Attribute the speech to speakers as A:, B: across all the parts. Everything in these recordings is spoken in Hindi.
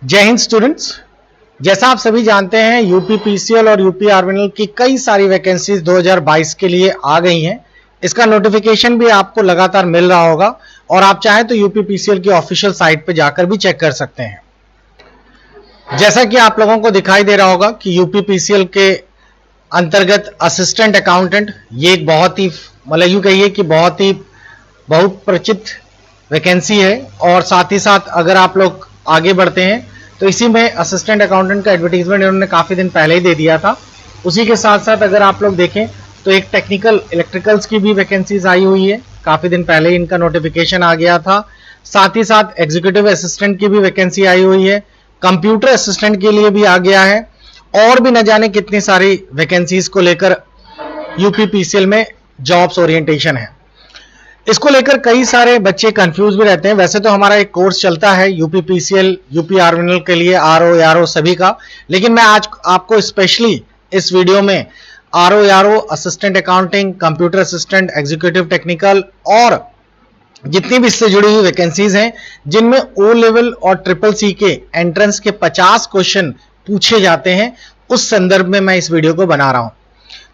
A: जय हिंद स्टूडेंट्स। जैसा आप सभी जानते हैं यूपी पीसीएल और यूपी आर्मिनल की कई सारी वैकेंसीज 2022 के लिए आ गई हैं। इसका नोटिफिकेशन भी आपको लगातार मिल रहा होगा और आप चाहें तो यूपी पीसीएल की ऑफिशियल साइट पर जाकर भी चेक कर सकते हैं। जैसा कि आप लोगों को दिखाई दे रहा होगा कि यूपी पीसीएल के अंतर्गत असिस्टेंट अकाउंटेंट ये एक बहुत ही यूं कहिए कि बहुत परिचित वैकेंसी है। और साथ ही साथ अगर आप लोग आगे बढ़ते हैं तो इसी में असिस्टेंट अकाउंटेंट का एडवर्टीजमेंट इन्होंने काफ़ी दिन पहले ही दे दिया था। उसी के साथ साथ अगर आप लोग देखें तो एक टेक्निकल इलेक्ट्रिकल्स की भी वैकेंसीज आई हुई है, काफ़ी दिन पहले ही इनका नोटिफिकेशन आ गया था। साथ ही साथ एग्जीक्यूटिव असिस्टेंट की भी वैकेंसी आई हुई है, कंप्यूटर असिस्टेंट के लिए भी आ गया है और भी न जाने कितनी सारी वैकेंसीज को लेकर यूपी पीसीएल में जॉब्स ओरिएंटेशन है। इसको लेकर कई सारे बच्चे कंफ्यूज भी रहते हैं। वैसे तो हमारा एक कोर्स चलता है यूपी पीसीएल, यूपी आर्मिनल के लिए, आरओ यारो सभी का, लेकिन मैं आज आपको स्पेशली इस वीडियो में आरओ यारो, assistant accounting, computer assistant, executive technical और जितनी भी इससे जुड़ी हुई वैकेंसीज हैं जिनमें ओ लेवल और ट्रिपल सी के एंट्रेंस के 50 क्वेश्चन पूछे जाते हैं, उस संदर्भ में मैं इस वीडियो को बना रहा हूं।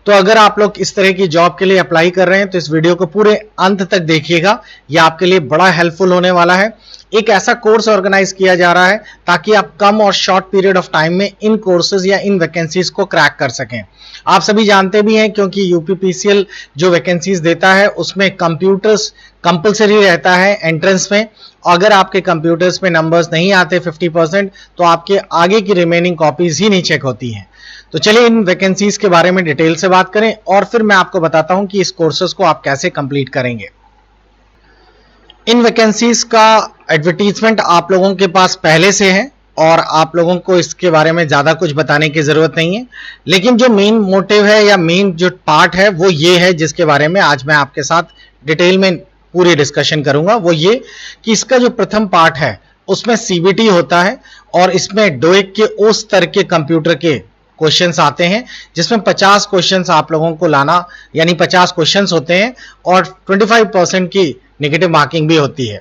A: तो अगर आप लोग इस तरह की जॉब के लिए अप्लाई कर रहे हैं तो इस वीडियो को पूरे अंत तक देखिएगा, यह आपके लिए बड़ा हेल्पफुल होने वाला है। एक ऐसा कोर्स ऑर्गेनाइज किया जा रहा है ताकि आप कम और शॉर्ट पीरियड ऑफ टाइम में इन कोर्सेज या इन वैकेंसीज को क्रैक कर सकें। आप सभी जानते भी हैं क्योंकि यूपी पीसीएल जो वैकेंसीज देता है उसमें कंप्यूटर्स कंपलसरी रहता है एंट्रेंस में। अगर आपके कंप्यूटर्स में नंबर्स नहीं आते 50% तो आपके आगे की रिमेनिंग कॉपीज ही नहीं चेक होती हैं। तो चलिए इन वैकेंसीज के बारे में डिटेल से बात करें और फिर मैं आपको बताता हूं कि इस कोर्सेज को आप कैसे कंप्लीट करेंगे। इन वैकेंसीज का एडवर्टीजमेंट आप लोगों के पास पहले से है और आप लोगों को इसके बारे में ज़्यादा कुछ बताने की ज़रूरत नहीं है, लेकिन जो मेन मोटिव है या मेन जो पार्ट है वो ये है जिसके बारे में आज मैं आपके साथ डिटेल में पूरी डिस्कशन करूंगा। वो ये कि इसका जो प्रथम पार्ट है उसमें सीबीटी होता है और इसमें डोएक के ओ स्तर के कंप्यूटर के क्वेश्चंस आते हैं जिसमें 50 क्वेश्चंस आप लोगों को लाना, यानी 50 क्वेश्चंस होते हैं और 25% की नेगेटिव मार्किंग भी होती है।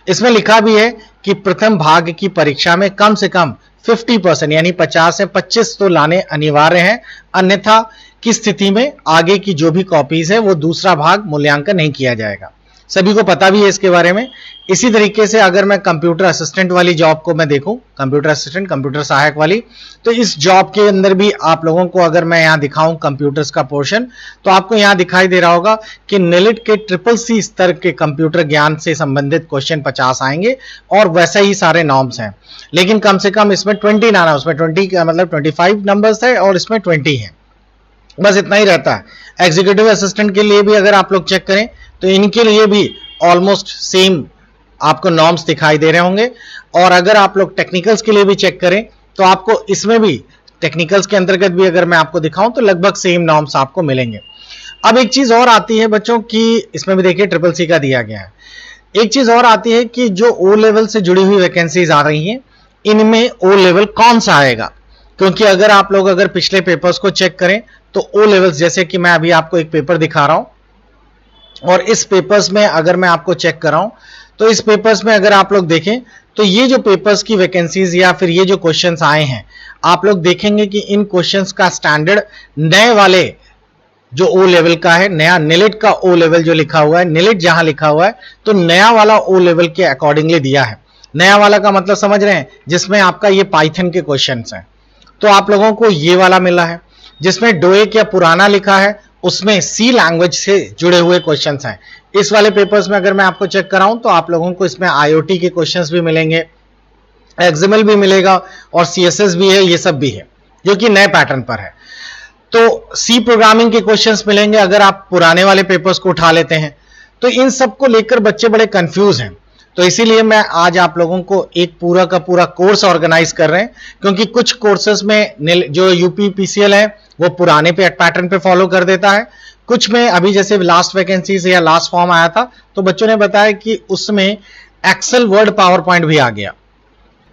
A: इसमें लिखा भी है कि प्रथम भाग की परीक्षा में कम से कम 50% यानी 50 से 25 तो लाने अनिवार्य हैं, अन्यथा की स्थिति में आगे की जो भी कॉपीज है वो दूसरा भाग मूल्यांकन नहीं किया जाएगा। सभी को पता भी है इसके बारे में। इसी तरीके से अगर मैं कंप्यूटर असिस्टेंट वाली जॉब को मैं देखूं, कंप्यूटर असिस्टेंट, कंप्यूटर सहायक वाली, तो इस जॉब के अंदर भी आप लोगों को अगर मैं यहां दिखाऊं कंप्यूटर्स का पोर्शन, तो आपको यहां दिखाई दे रहा होगा कि नेलिट के ट्रिपल सी स्तर के कंप्यूटर ज्ञान से संबंधित क्वेश्चन 50 आएंगे और वैसे ही सारे नॉर्म्स हैं, लेकिन कम से कम इसमें 20 ना आना, उसमें 20 का मतलब 25 नंबर्स है और इसमें 20 है, बस इतना ही रहता है। एग्जीक्यूटिव असिस्टेंट के लिए भी अगर आप लोग चेक करें तो इनके लिए भी ऑलमोस्ट सेम आपको नॉर्म्स दिखाई दे रहे होंगे। और अगर आप लोग टेक्निकल्स के लिए भी चेक करें तो आपको इसमें भी टेक्निकल्स के अंतर्गत भी अगर मैं आपको दिखाऊं तो लगभग सेम नॉर्म्स आपको मिलेंगे। अब एक चीज और आती है बच्चों की, इसमें भी देखिए ट्रिपल सी का दिया गया है। एक चीज और आती है कि जो ओ लेवल से जुड़ी हुई वैकेंसीज आ रही हैं इनमें ओ लेवल कौन सा आएगा, क्योंकि अगर आप लोग अगर पिछले पेपर्स को चेक करें तो ओ लेवल्स, जैसे कि मैं अभी आपको एक पेपर दिखा रहा हूं और इस पेपर्स में अगर मैं आपको चेक कर रहा हूं तो इस पेपर्स में अगर आप लोग देखें तो ये जो पेपर्स की वैकेंसीज या फिर ये जो क्वेश्चंस आए हैं, आप लोग देखेंगे कि इन क्वेश्चंस का स्टैंडर्ड नए वाले जो ओ लेवल का है, नया नेलिट का ओ लेवल जो लिखा हुआ है, नेलिट जहां लिखा हुआ है तो नया वाला ओ लेवल के अकॉर्डिंगली दिया है। नया वाला का मतलब समझ रहे हैं, जिसमें आपका ये पाइथन के क्वेश्चंस हैं, तो आप लोगों को ये वाला मिला है। जिसमें डोएक या पुराना लिखा है उसमें सी लैंग्वेज से जुड़े हुए क्वेश्चंस हैं। इस वाले पेपर्स में अगर मैं आपको चेक कराऊं तो आप लोगों को इसमें आईओटी के क्वेश्चंस भी मिलेंगे, एक्सएमएल भी मिलेगा और सीएसएस भी है, ये सब भी है जो कि नए पैटर्न पर है। तो सी प्रोग्रामिंग के क्वेश्चंस मिलेंगे अगर आप पुराने वाले पेपर्स को उठा लेते हैं। तो इन सब को लेकर बच्चे बड़े कंफ्यूज हैं, तो इसीलिए मैं आज आप लोगों को एक पूरा का पूरा कोर्स ऑर्गेनाइज कर रहे हैं, क्योंकि कुछ कोर्सेज में जो यूपी पीसीएल है वो पुराने पैटर्न पे फॉलो कर देता है, कुछ में अभी जैसे लास्ट वैकेंसी से या लास्ट फॉर्म आया था तो बच्चों ने बताया कि उसमें एक्सेल, वर्ड, पावर पॉइंट भी आ गया।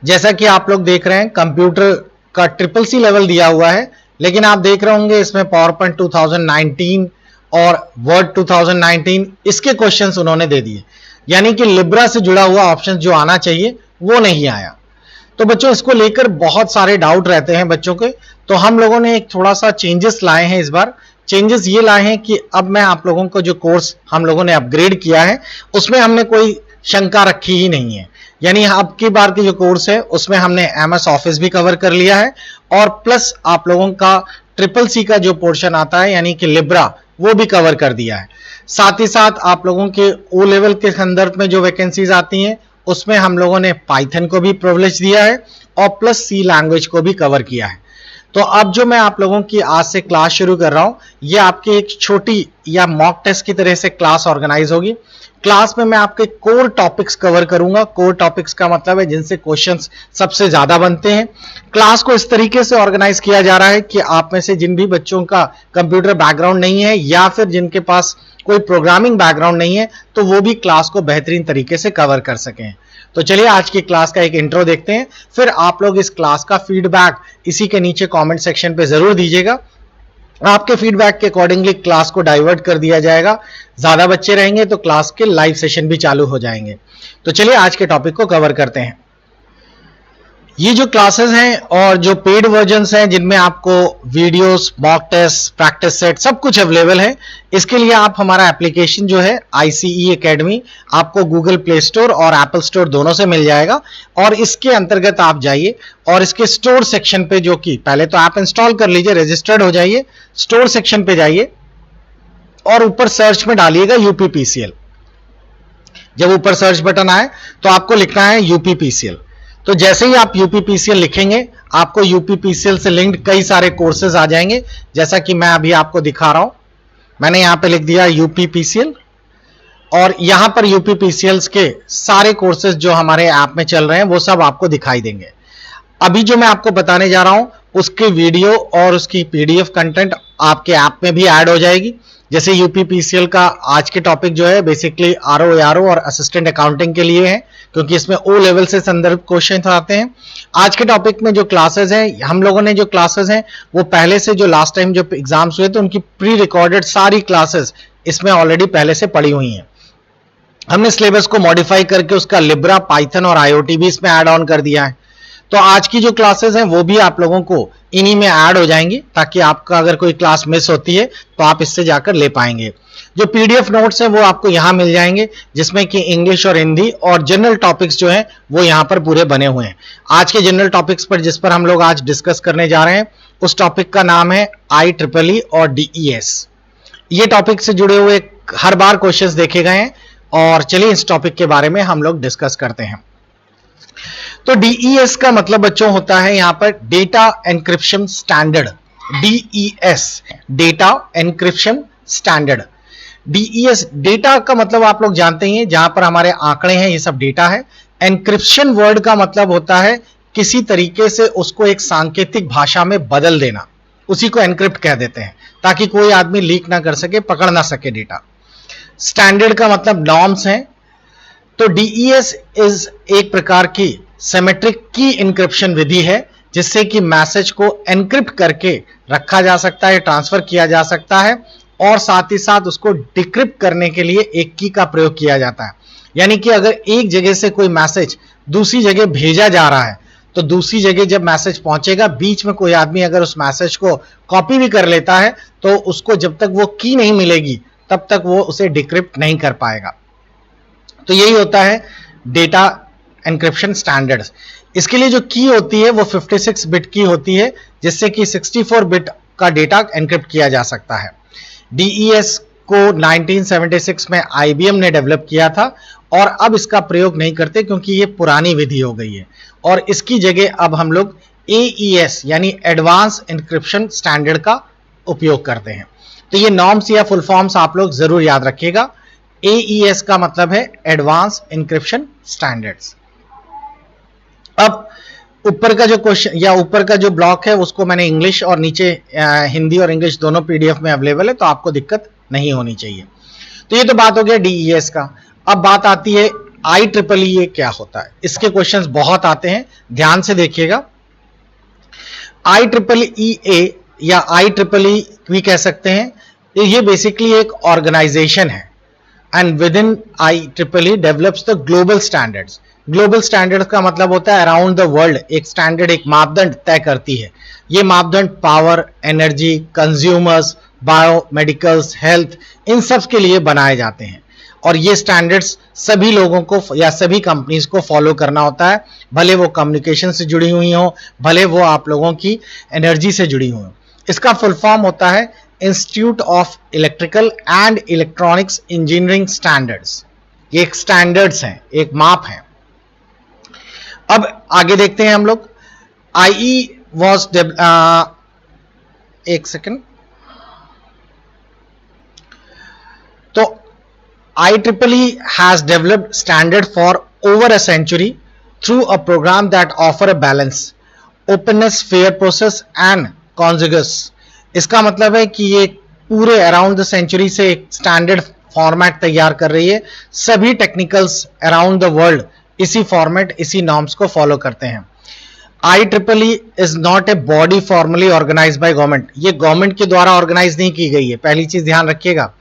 A: जैसा कि आप लोग देख रहे हैं कंप्यूटर का ट्रिपल सी लेवल दिया हुआ है, लेकिन आप देख रहे होंगे इसमें पावर पॉइंट 2019 और वर्ड 2019 इसके क्वेश्चंस उन्होंने दे दिए, यानी कि लिब्रा से जुड़ा हुआ ऑप्शन जो आना चाहिए वो नहीं आया। तो बच्चों इसको लेकर बहुत सारे डाउट रहते हैं बच्चों के, तो हम लोगों ने एक थोड़ा सा चेंजेस लाए हैं इस बार। चेंजेस ये लाए हैं कि अब मैं आप लोगों को जो कोर्स हम लोगों ने अपग्रेड किया है उसमें हमने कोई शंका रखी ही नहीं है। यानी अब की बार की जो कोर्स है उसमें हमने MS ऑफिस भी कवर कर लिया है और प्लस आप लोगों का CCC का जो पोर्शन आता है यानी कि लिब्रा वो भी कवर कर दिया है। साथ ही साथ आप लोगों के O लेवल के संदर्भ में जो वैकेंसीज आती हैं उसमें हम लोगों ने पाइथन को भी प्रिविलेज दिया है और प्लस C लैंग्वेज को भी कवर किया है। तो अब जो मैं आप लोगों की आज से क्लास शुरू कर रहा हूं, ये आपकी एक छोटी या मॉक टेस्ट की तरह से क्लास ऑर्गेनाइज होगी। क्लास में मैं आपके कोर टॉपिक्स कवर करूंगा। कोर टॉपिक्स का मतलब है जिनसे क्वेश्चंस सबसे ज्यादा बनते हैं। क्लास को इस तरीके से ऑर्गेनाइज किया जा रहा है कि आप में से जिन भी बच्चों का कंप्यूटर बैकग्राउंड नहीं है या फिर जिनके पास कोई प्रोग्रामिंग बैकग्राउंड नहीं है तो वो भी क्लास को बेहतरीन तरीके से कवर कर सकें। तो चलिए आज की क्लास का एक इंट्रो देखते हैं, फिर आप लोग इस क्लास का फीडबैक इसी के नीचे कमेंट सेक्शन पे जरूर दीजिएगा। आपके फीडबैक के अकॉर्डिंगली क्लास को डाइवर्ट कर दिया जाएगा। ज्यादा बच्चे रहेंगे तो क्लास के लाइव सेशन भी चालू हो जाएंगे। तो चलिए आज के टॉपिक को कवर करते हैं। ये जो क्लासेस हैं और जो पेड वर्जन्स हैं जिनमें आपको videos, mock test, practice set सब कुछ अवेलेबल है, इसके लिए आप हमारा एप्लीकेशन जो है ICE एकेडमी आपको गूगल प्ले स्टोर और एप्पल स्टोर दोनों से मिल जाएगा। और इसके अंतर्गत आप जाइए और इसके स्टोर सेक्शन पे, जो कि पहले तो ऐप इंस्टॉल कर लीजिए, रजिस्टर्ड हो जाइए, स्टोर सेक्शन पे जाइए और ऊपर सर्च में डालिएगा UPPCL। जब ऊपर सर्च बटन आए तो आपको लिखना है UPPCL। तो जैसे ही आप UPPCL लिखेंगे आपको UPPCL से लिंक्ड कई सारे कोर्सेज आ जाएंगे, जैसा कि मैं अभी आपको दिखा रहा हूं। मैंने यहां पे लिख दिया UPPCL और यहां पर UPPCL के सारे कोर्सेज जो हमारे ऐप में चल रहे हैं वो सब आपको दिखाई देंगे। अभी जो मैं आपको बताने जा रहा हूं उसके वीडियो और उसकी PDF कंटेंट आपके ऐप में भी ऐड हो जाएगी। जैसे UPPCL का आज के टॉपिक जो है बेसिकली RO, ARO और असिस्टेंट अकाउंटिंग के लिए है, क्योंकि इसमें O लेवल से संदर्भ क्वेश्चन आते हैं। आज के टॉपिक में जो क्लासेस हैं, हम लोगों ने जो क्लासेस हैं वो पहले से, जो लास्ट टाइम जो एग्जाम्स हुए थे उनकी प्री रिकॉर्डेड सारी क्लासेस इसमें ऑलरेडी पहले से पड़ी हुई हैं। हमने सिलेबस को मॉडिफाई करके उसका लिब्रा, पाइथन और IoT भी इसमें ऐड ऑन कर दिया है। तो आज की जो क्लासेस हैं वो भी आप लोगों को इन्हीं में ऐड हो जाएंगी, ताकि आपका अगर कोई क्लास मिस होती है तो आप इससे जाकर ले पाएंगे। जो PDF नोट्स हैं वो आपको यहां मिल जाएंगे, जिसमें कि इंग्लिश और हिंदी और जनरल टॉपिक्स जो हैं वो यहां पर पूरे बने हुए हैं। आज के जनरल टॉपिक्स पर जिस पर हम लोग आज डिस्कस करने जा रहे हैं उस टॉपिक का नाम है IEEE और DES। ये टॉपिक से जुड़े हुए हर बार क्वेश्चंस देखे गए हैं और चलिए इस टॉपिक के बारे में हम लोग डिस्कस करते हैं। तो DES का मतलब बच्चों होता है यहां पर data encryption standard. DES data encryption standard. DES data का मतलब आप लोग जानते ही हैं, जहां पर हमारे आंकड़े हैं ये सब डेटा है। एनक्रिप्शन वर्ड का मतलब होता है किसी तरीके से उसको एक सांकेतिक भाषा में बदल देना, उसी को एनक्रिप्ट कह देते हैं, ताकि कोई आदमी लीक ना कर सके, पकड़ ना सके डेटा। स्टैंडर्ड का मतलब नॉर्म्स हैं। तो DES इज एक प्रकार की सिमेट्रिक की इंक्रिप्शन विधि है, जिससे कि मैसेज को एनक्रिप्ट करके रखा जा सकता है, ट्रांसफर किया जा सकता है और साथ ही साथ उसको डिक्रिप्ट करने के लिए एक की का प्रयोग किया जाता है। यानी कि अगर एक जगह से कोई मैसेज दूसरी जगह भेजा जा रहा है तो दूसरी जगह जब मैसेज पहुंचेगा, बीच में कोई आदमी अगर उस मैसेज को कॉपी भी कर लेता है तो उसको जब तक वो की नहीं मिलेगी तब तक वो उसे डिक्रिप्ट नहीं कर पाएगा। तो यही होता है डेटा एनक्रिप्शन स्टैंडर्ड्स। इसके लिए जो की होती है वो 56 बिट की होती है, जिससे कि 64 बिट का डेटा एनक्रिप्ट किया जा सकता है। DES को 1976 में IBM ने डेवलप किया था और अब इसका प्रयोग नहीं करते क्योंकि ये पुरानी विधि हो गई है और इसकी जगह अब हम लोग AES यानी एडवांस एनक्रिप्शन स्टैंडर्ड का उपयोग करते हैं। तो ये नॉर्म्स या फुल फॉर्म्स आप लोग जरूर याद रखिएगा। AES का मतलब है एडवांस एनक्रिप्शन स्टैंडर्ड्स। अब ऊपर का जो क्वेश्चन या ऊपर का जो ब्लॉक है उसको मैंने इंग्लिश और नीचे हिंदी और इंग्लिश दोनों PDF में अवेलेबल है, तो आपको दिक्कत नहीं होनी चाहिए। तो ये तो बात हो गया DES का। अब बात आती है IEEE क्या होता है। इसके क्वेश्चंस बहुत आते हैं, ध्यान से देखिएगा। IEEE या IEEE भी कह सकते हैं, ये बेसिकली एक ऑर्गेनाइजेशन है and within IEEE develops the global standards. Global standard का मतलब होता है अराउंड द वर्ल्ड एक स्टैंडर्ड, एक मापदंड तय करती है। ये मापदंड power, energy, consumers, biomedicals, health, इन सब के लिए बनाए जाते हैं और ये स्टैंडर्ड्स सभी लोगों को या सभी कंपनीज को फॉलो करना होता है, भले वो कम्युनिकेशन से जुड़ी हुई हो, भले वो आप लोगों की एनर्जी से जुड़ी हुई हो। इसका फुल फॉर्म होता है institute of electrical and electronics engineering standards. ये एक स्टैंडर्ड्स हैं, एक माप है। अब आगे देखते हैं हम लोग। IE वॉज एक सेकेंड। तो IEEE has developed standard for over a century through a program that offer a balance, openness, fair process and consensus। इसका मतलब है कि ये पूरे अराउंड द सेंचुरी से एक स्टैंडर्ड फॉर्मेट तैयार कर रही है। सभी टेक्निकल्स अराउंड द वर्ल्ड इसी फॉर्मेट, इसी नॉर्म्स को फॉलो करते हैं। IEEE is not a body formally organised by government. ये गवर्नमेंट के द्वारा ऑर्गेनाइज नहीं की गई है, पहली चीज ध्यान रखिएगा।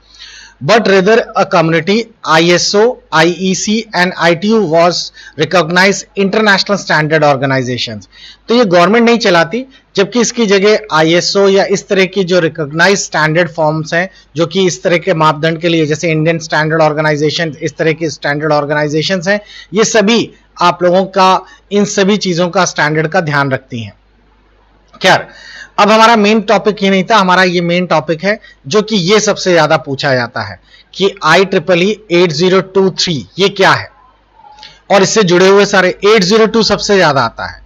A: But rather a community, ISO, IEC and ITU was recognized international standard organizations। तो ये गवर्नमेंट नहीं चलाती, जबकि इसकी जगह ISO या इस तरह की जो रिकॉग्नाइज स्टैंडर्ड फॉर्म्स हैं, जो कि इस तरह के मापदंड के लिए, जैसे इंडियन स्टैंडर्ड ऑर्गेनाइजेशन, इस तरह की स्टैंडर्ड ऑर्गेनाइजेशंस हैं, ये सभी आप लोगों का इन सभी चीजों का स्टैंडर्ड का ध्यान रखती हैं। खैर, अब हमारा मेन टॉपिक ये नहीं था, हमारा ये मेन टॉपिक है जो कि ये सबसे ज्यादा पूछा जाता है कि IEEE 8023 ये क्या है, और इससे जुड़े हुए सारे 802 सबसे ज्यादा आता है।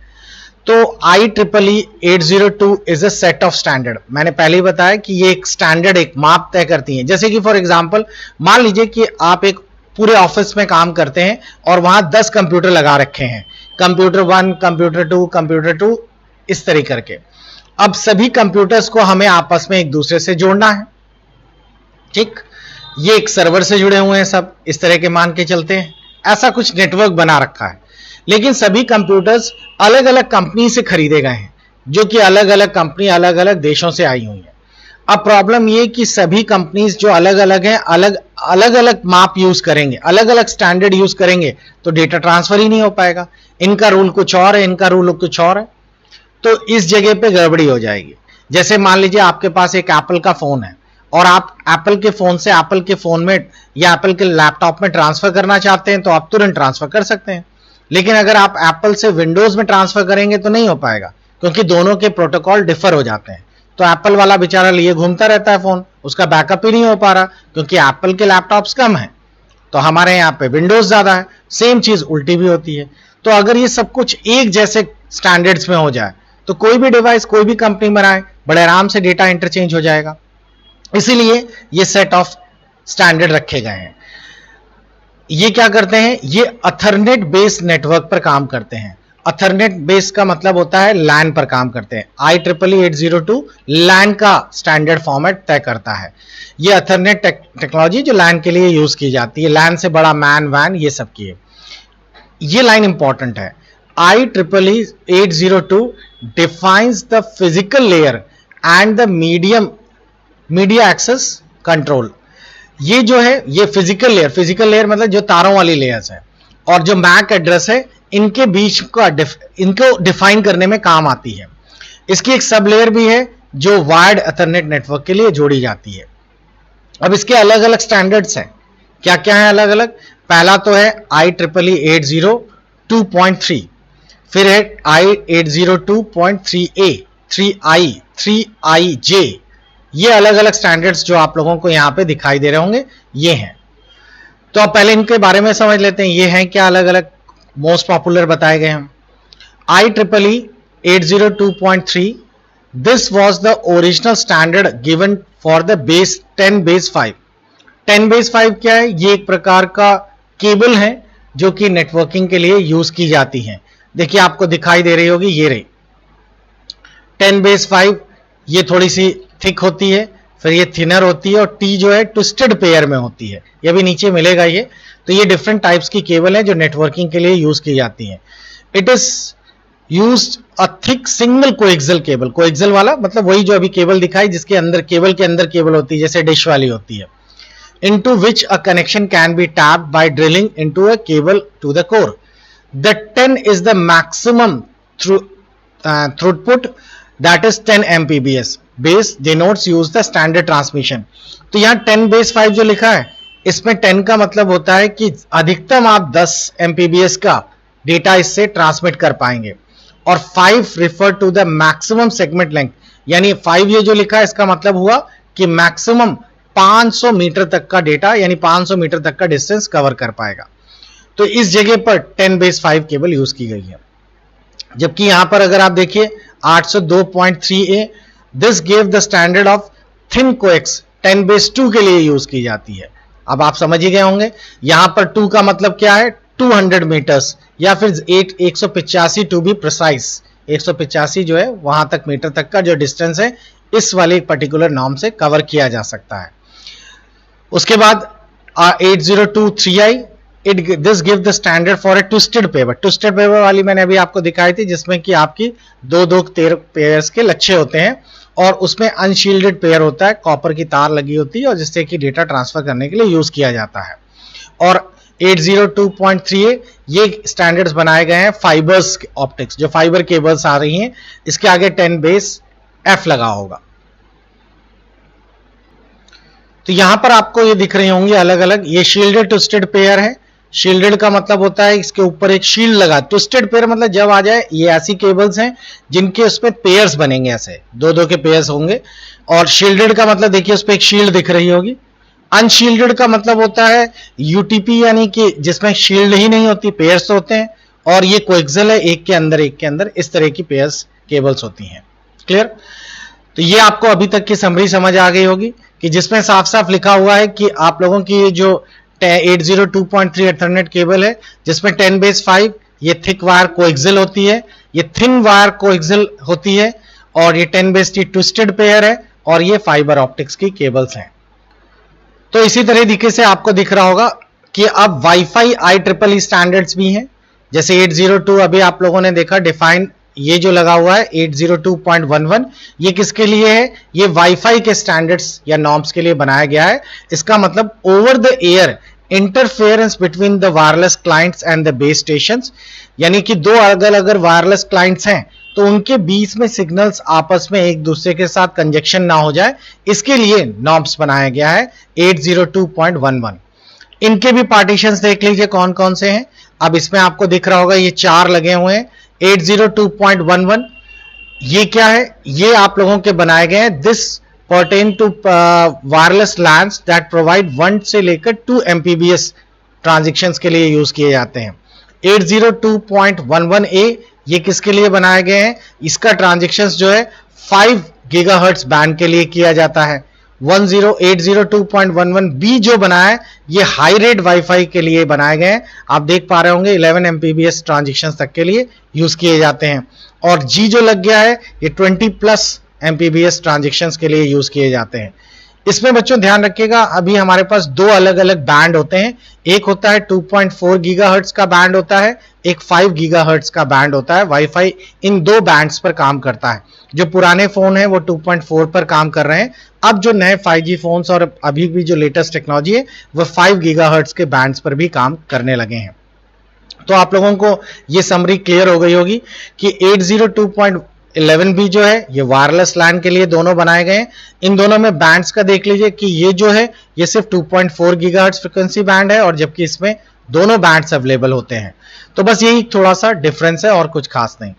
A: तो IEEE 802 is a set of standard. मैंने पहले ही बताया कि ये एक स्टैंडर्ड, एक माप तय करती है। जैसे कि फॉर एग्जांपल मान लीजिए कि आप एक पूरे ऑफिस में काम करते हैं और वहां 10 कंप्यूटर लगा रखे हैं, कंप्यूटर 1, कंप्यूटर 2, कंप्यूटर 2, इस तरह करके। अब सभी कंप्यूटर्स को हमें आपस में एक दूसरे से जोड़ना है, ठीक। ये एक सर्वर से जुड़े हुए हैं, सब इस तरह के मान के चलते हैं, ऐसा कुछ नेटवर्क बना रखा है। लेकिन सभी कंप्यूटर्स अलग अलग कंपनी से खरीदे गए हैं, जो कि अलग अलग कंपनी अलग अलग देशों से आई हुई है। अब प्रॉब्लम ये कि सभी कंपनीज जो अलग अलग हैं, अलग अलग माप यूज करेंगे, अलग अलग स्टैंडर्ड यूज करेंगे, तो डेटा ट्रांसफर ही नहीं हो पाएगा। इनका रूल कुछ और है, इनका रूल कुछ और है, तो इस जगह पे गड़बड़ी हो जाएगी। जैसे मान लीजिए आपके पास एक एप्पल का फोन है और आप एप्पल के फोन से एप्पल के फोन में या एप्पल के लैपटॉप में ट्रांसफर करना चाहते हैं, तो आप तुरंत ट्रांसफर कर सकते हैं। लेकिन अगर आप एप्पल से विंडोज में ट्रांसफर करेंगे तो नहीं हो पाएगा, क्योंकि दोनों के प्रोटोकॉल डिफर हो जाते हैं। तो एप्पल वाला बेचारा लिए घूमता रहता है फोन, उसका बैकअप ही नहीं हो पा रहा, क्योंकि एप्पल के लैपटॉप्स कम है तो हमारे यहाँ पे विंडोज ज्यादा है। सेम चीज उल्टी भी होती है। तो अगर ये सब कुछ एक जैसे स्टैंडर्ड्स में हो जाए तो कोई भी डिवाइस, कोई भी कंपनी बनाए, बड़े आराम से डेटा इंटरचेंज हो जाएगा। इसीलिए ये सेट ऑफ स्टैंडर्ड रखे गए हैं। ये क्या करते हैं, ये अथरनेट बेस्ड नेटवर्क पर काम करते हैं। अथरनेट बेस का मतलब होता है लैन पर काम करते हैं। IEEE 802 लैन का स्टैंडर्ड फॉर्मेट तय करता है। ये अथरनेट टेक्नोलॉजी जो लैन के लिए यूज की जाती है, लैन से बड़ा मैन वैन ये सब की है। ये लाइन इंपॉर्टेंट है। IEEE 802 defines the physical layer and the media access control। ये जो है, ये फिजिकल लेयर मतलब जो तारों वाली लेयर्स है, और जो मैक एड्रेस है, इनके बीच का इनको डिफाइन करने में काम आती है। इसकी एक सब लेयर भी है जो वायर्ड एथरनेट नेटवर्क के लिए जोड़ी जाती है। अब इसके अलग अलग स्टैंडर्ड्स हैं। क्या क्या है अलग अलग? पहला तो है IEEE 802.3, फिर है I802.3A, 3I, 3IJ। ये अलग अलग स्टैंडर्ड्स जो आप लोगों को यहां पे दिखाई दे रहे होंगे, ये हैं। तो अब पहले इनके बारे में समझ लेते हैं, ये हैं क्या अलग अलग मोस्ट पॉपुलर बताए गए हैं। IEEE 802.3, this was the original standard given for the base 10 base 5। 10 base 5 क्या है? ये एक प्रकार का केबल है जो कि नेटवर्किंग के लिए यूज की जाती है। देखिए आपको दिखाई दे रही होगी, ये रही 10 बेस 5। ये थोड़ी सी थिक होती है, फिर ये थिनर होती है, और टी जो है ट्विस्टेड पेयर में होती है। ये भी नीचे मिलेगा ये। तो ये डिफरेंट टाइप्स की केबल है जो नेटवर्किंग के लिए यूज की जाती है। It is used a thick single coaxial cable. Coaxial वाला मतलब वही जो अभी केबल दिखाई, जिसके अंदर केबल होती है, जैसे डिश वाली होती है, into which a connection can be tapped by drilling into a cable to the core। The 10 is the maximum throughput, that is 10 Mbps. Base denotes use the standard transmission. तो यहाँ 10 base 5 जो लिखा है, इसमें 10 का मतलब होता है कि अधिकतम आप 10 Mbps का डेटा इससे ट्रांसमिट कर पाएंगे, और 5 refer to the maximum segment length, यानी 5 ये जो लिखा है इसका मतलब हुआ कि मैक्सिमम 500 मीटर तक का डेटा, यानी 500 मीटर तक का डिस्टेंस कवर कर पाएगा। तो इस जगह पर 10 बेस 5 केबल यूज की गई है। जबकि यहां पर अगर आप देखिए 802.3a, this give the standard of thin coax 10 base 2 के लिए यूज की जाती है। अब आप समझ ही गए होंगे यहां पर 2 का मतलब क्या है, 200 मीटर्स, या फिर 185 टू बी प्रिसाइज, 185 जो है वहां तक मीटर तक का जो डिस्टेंस है इस वाले पर्टिकुलर नॉर्म से कवर किया जा सकता है। उसके बाद 8023i, this give the standard for a twisted paper. Twisted paper वाली मैंने अभी आपको दिखाई थी, जिसमें कि आपकी दो पेयर्स के लच्छे होते हैं और उसमें अनशील्डेड पेयर होता है, कॉपर की तार लगी होती है और जिससे कि डेटा ट्रांसफर करने के लिए यूज किया जाता है। और 802.3a ये स्टैंडर्ड्स बनाए गए हैं फाइबर्स ऑप्टिक्स, जो फाइबर केबल्स आ रही हैं, इसके आगे 10 बेस F लगा होगा। तो यहां पर आपको ये दिख रही होंगी अलग अलग, ये शील्डेड ट्विस्टेड पेयर है। शील्डेड का मतलब होता है इसके ऊपर एक शील्ड लगा, ट्विस्टेड पेयर मतलब जब आ जाए, ये ऐसी केबल्स हैं जिनके उसमें पेयर्स बनेंगे, ऐसे दो के पेयर्स होंगे। और शील्डेड का मतलब देखिए उस पर एक शील्ड दिख रही होगी। अनशील्डेड का मतलब होता है यूटीपी, यानी कि जिसमें शील्ड ही नहीं होती, पेयर्स होते हैं, और ये कोएक्सियल है, एक के अंदर इस तरह की पेयर्स केबल्स होती हैं। क्लियर? तो ये आपको अभी तक की समरी समझ आ गई होगी कि जिसमें साफ साफ लिखा हुआ है कि आप लोगों की जो 802.3 एथरनेट केबल है, जिसमें 10 बेस 5 ये थिक वायर कोएक्सियल होती है, ये थिन वायर कोएक्सियल होती है, और ये 10 बेस ट्विस्टेड पेयर है, और ये फाइबर ऑप्टिक्स की केबल्स हैं। तो इसी तरीके से आपको दिख रहा होगा कि अब वाईफाई IEEE स्टैंडर्ड्स भी हैं, जैसे 802 अभी आप लोगों ने देखा डिफाइन, ये जो लगा हुआ है 802.11, ये किसके लिए है, ये वाईफाई के स्टैंडर्ड्स या नॉर्म्स के लिए बनाया गया है। इसका मतलब over the air interference between the wireless clients and the base stations, यानी कि दो अलग वायरलेस क्लाइंट्स हैं तो उनके बीच में सिग्नल्स आपस में एक दूसरे के साथ कंजक्शन ना हो जाए, इसके लिए नॉर्म्स बनाया गया है 802.11। इनके भी पार्टीशंस देख लीजिए कौन कौन से हैं। अब इसमें आपको दिख रहा होगा ये 4 लगे हुए हैं। 802.11 ये क्या है, ये आप लोगों के बनाए गए हैं, this pertain to wireless LANs that provide 1 से लेकर 2 Mbps ट्रांजैक्शंस के लिए यूज किए जाते हैं। 802.11a ये किसके लिए बनाए गए हैं, इसका ट्रांजैक्शंस जो है 5 गीगाहर्ट्ज बैंड के लिए किया जाता है। 802.11b जो बनाया है ये हाई रेट वाईफाई के लिए बनाए गए हैं, आप देख पा रहे होंगे 11 Mbps ट्रांजैक्शंस तक के लिए यूज किए जाते हैं। और G जो लग गया है ये 20+ Mbps ट्रांजैक्शंस के लिए यूज किए जाते हैं। इसमें बच्चों ध्यान रखिएगा, अभी हमारे पास 2 अलग अलग बैंड होते हैं, एक होता है 2.4 गीगाहर्ट्ज का बैंड होता है, एक 5 गीगाहर्ट्ज का बैंड होता है। वाईफाई इन 2 बैंड्स पर काम करता है। जो पुराने फोन हैं वो 2.4 पर काम कर रहे हैं, अब जो नए 5G फोन्स और अभी भी जो लेटेस्ट टेक्नोलॉजी है वो 5 गीगाहर्ट्ज के बैंड्स पर भी काम करने लगे हैं। तो आप लोगों को ये समरी क्लियर हो गई होगी कि 802.11 भी जो है ये वायरलेस लैन के लिए दोनों बनाए गए हैं। इन दोनों में बैंड्स का देख लीजिए कि ये जो है ये सिर्फ 2.4 गीगाहर्ट्ज फ्रीक्वेंसी बैंड है, और जबकि इसमें दोनों बैंड्स अवेलेबल होते हैं। तो बस यही थोड़ा सा डिफरेंस है और कुछ खास नहीं।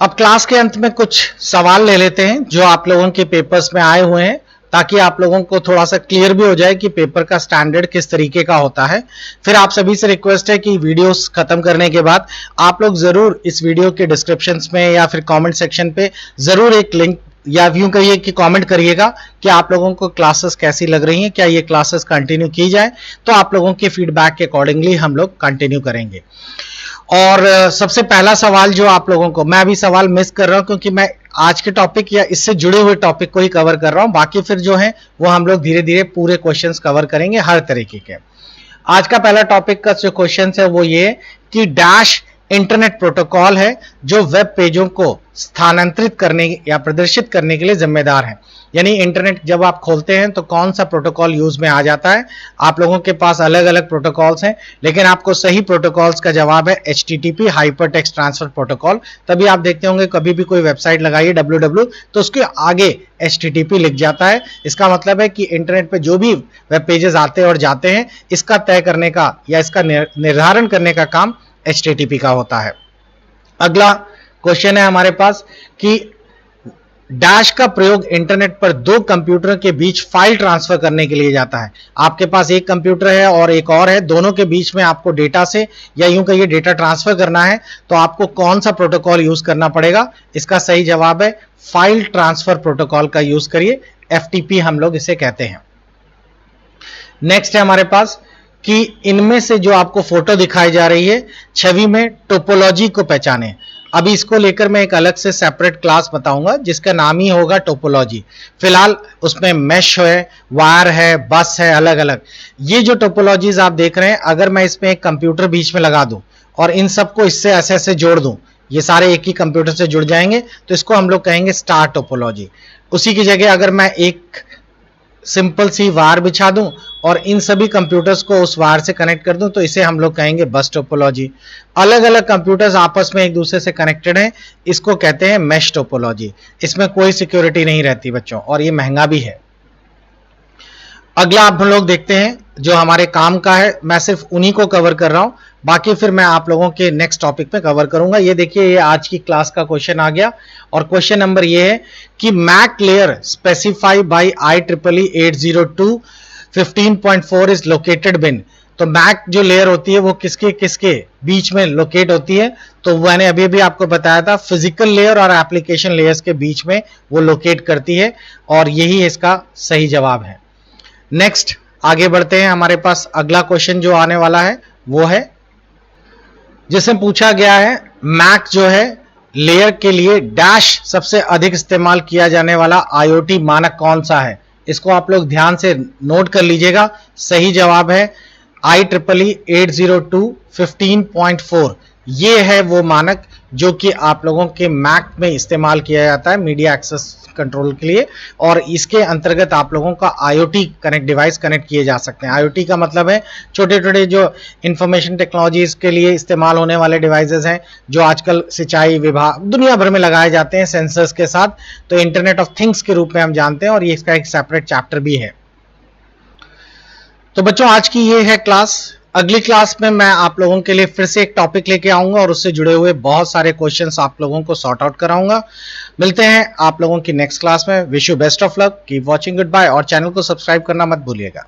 A: अब क्लास के अंत में कुछ सवाल ले लेते हैं जो आप लोगों के पेपर्स में आए हुए हैं, ताकि आप लोगों को थोड़ा सा क्लियर भी हो जाए कि पेपर का स्टैंडर्ड किस तरीके का होता है। फिर आप सभी से रिक्वेस्ट है कि वीडियोस खत्म करने के बाद आप लोग जरूर इस वीडियो के डिस्क्रिप्शंस में या फिर कमेंट सेक्शन पे जरूर एक लिंक या यूं कहिए कि कमेंट करिएगा कि आप लोगों को क्लासेस कैसी लग रही हैं, क्या ये क्लासेस कंटिन्यू की जाए। तो आप लोगों के फीडबैक के अकॉर्डिंगली हम लोग कंटिन्यू करेंगे। और सबसे पहला सवाल जो आप लोगों को, मैं अभी सवाल मिस कर रहा हूं क्योंकि मैं आज के टॉपिक या इससे जुड़े हुए टॉपिक को ही कवर कर रहा हूं, बाकी फिर जो है वो हम लोग धीरे धीरे पूरे क्वेश्चंस कवर करेंगे हर तरीके के। आज का पहला टॉपिक का जो क्वेश्चन है वो ये कि डैश इंटरनेट प्रोटोकॉल है जो वेब पेजों को स्थानांतरित करने या प्रदर्शित करने के लिए जिम्मेदार है। यानी इंटरनेट जब आप खोलते हैं तो कौन सा प्रोटोकॉल यूज में आ जाता है। आप लोगों के पास अलग अलग प्रोटोकॉल्स हैं, लेकिन आपको सही प्रोटोकॉल्स का जवाब है HTTP hyper text transfer protocol. तभी आप देखते होंगे कभी भी कोई वेबसाइट लगाइए www तो उसके आगे HTTP लिख जाता है। इसका मतलब है कि इंटरनेट पे जो भी वेब पेजेस आते और जाते हैं, इसका तय करने का या इसका निर्धारण करने का काम HTTP का होता है। अगला क्वेश्चन है हमारे पास कि डैश का प्रयोग इंटरनेट पर दो कंप्यूटर के बीच फाइल ट्रांसफर करने के लिए जाता है। आपके पास एक कंप्यूटर है और एक और है, दोनों के बीच में आपको डेटा से या यूं कहिए डेटा ट्रांसफर करना है, तो आपको कौन सा प्रोटोकॉल यूज करना पड़ेगा? इसका सही जवाब है फाइल ट्रांसफर प्रोटोकॉल का यूज करिए, FTP हम लोग इसे कहते हैं। नेक्स्ट है हमारे पास कि इनमें से जो आपको फोटो दिखाई जा रही है छवि में टोपोलॉजी को पहचाने। अभी इसको लेकर मैं एक अलग से सेपरेट क्लास बताऊंगा जिसका नाम ही होगा टोपोलॉजी। फिलहाल उसमें मेश है, वायर है, बस है, अलग अलग। ये जो टोपोलॉजीज आप देख रहे हैं, अगर मैं इसमें एक कंप्यूटर बीच में लगा दूं और इन सबको इससे ऐसे जोड़ दूं, ये सारे एक ही कंप्यूटर से जुड़ जाएंगे, तो इसको हम लोग कहेंगे स्टार टोपोलॉजी। उसी की जगह अगर मैं एक सिंपल सी वायर बिछा दूं और इन सभी कंप्यूटर्स को उस वायर से कनेक्ट कर दूं, तो इसे हम लोग कहेंगे बस टोपोलॉजी। अलग अलग कंप्यूटर्स आपस में एक दूसरे से कनेक्टेड हैं, इसको कहते हैं मेश टोपोलॉजी। इसमें कोई सिक्योरिटी नहीं रहती बच्चों, और ये महंगा भी है। अगला आप लोग देखते हैं जो हमारे काम का है, मैं सिर्फ उन्हीं को कवर कर रहा हूं, बाकी फिर मैं आप लोगों के नेक्स्ट टॉपिक पे कवर करूंगा। ये देखिए, ये आज की क्लास का क्वेश्चन आ गया और क्वेश्चन नंबर ये है कि MAC layer specify by IEEE 802.15.4 is located बिन। तो मैक जो लेयर होती है वो किसके किसके बीच में लोकेट होती है? तो मैंने अभी भी आपको बताया था, फिजिकल लेयर और एप्लीकेशन लेयर्स के बीच में वो लोकेट करती है, और यही इसका सही जवाब है। नेक्स्ट आगे बढ़ते हैं। हमारे पास अगला क्वेश्चन जो आने वाला है वो है, जिसमें पूछा गया है मैक जो है लेयर के लिए डैश सबसे अधिक इस्तेमाल किया जाने वाला IoT मानक कौन सा है? इसको आप लोग ध्यान से नोट कर लीजिएगा। सही जवाब है IEEE 802.15.4। ये है वो मानक जो कि आप लोगों के मैक में इस्तेमाल किया जाता है मीडिया एक्सेस कंट्रोल के लिए, और इसके अंतर्गत आप लोगों का IoT कनेक्ट डिवाइस कनेक्ट किए जा सकते हैं। IoT का मतलब है छोटे छोटे जो इंफॉर्मेशन टेक्नोलॉजीज के लिए इस्तेमाल होने वाले डिवाइसेस हैं, जो आजकल सिंचाई विभाग दुनिया भर में लगाए जाते हैं सेंसर्स के साथ, तो इंटरनेट ऑफ थिंग्स के रूप में हम जानते हैं, और ये इसका एक सेपरेट चैप्टर भी है। तो बच्चों, आज की ये है क्लास। अगली क्लास में मैं आप लोगों के लिए फिर से एक टॉपिक लेके आऊंगा और उससे जुड़े हुए बहुत सारे क्वेश्चंस आप लोगों को सॉर्ट आउट कराऊंगा। मिलते हैं आप लोगों की नेक्स्ट क्लास में। Wish you best of luck, keep watching, good bye, और चैनल को सब्सक्राइब करना मत भूलिएगा।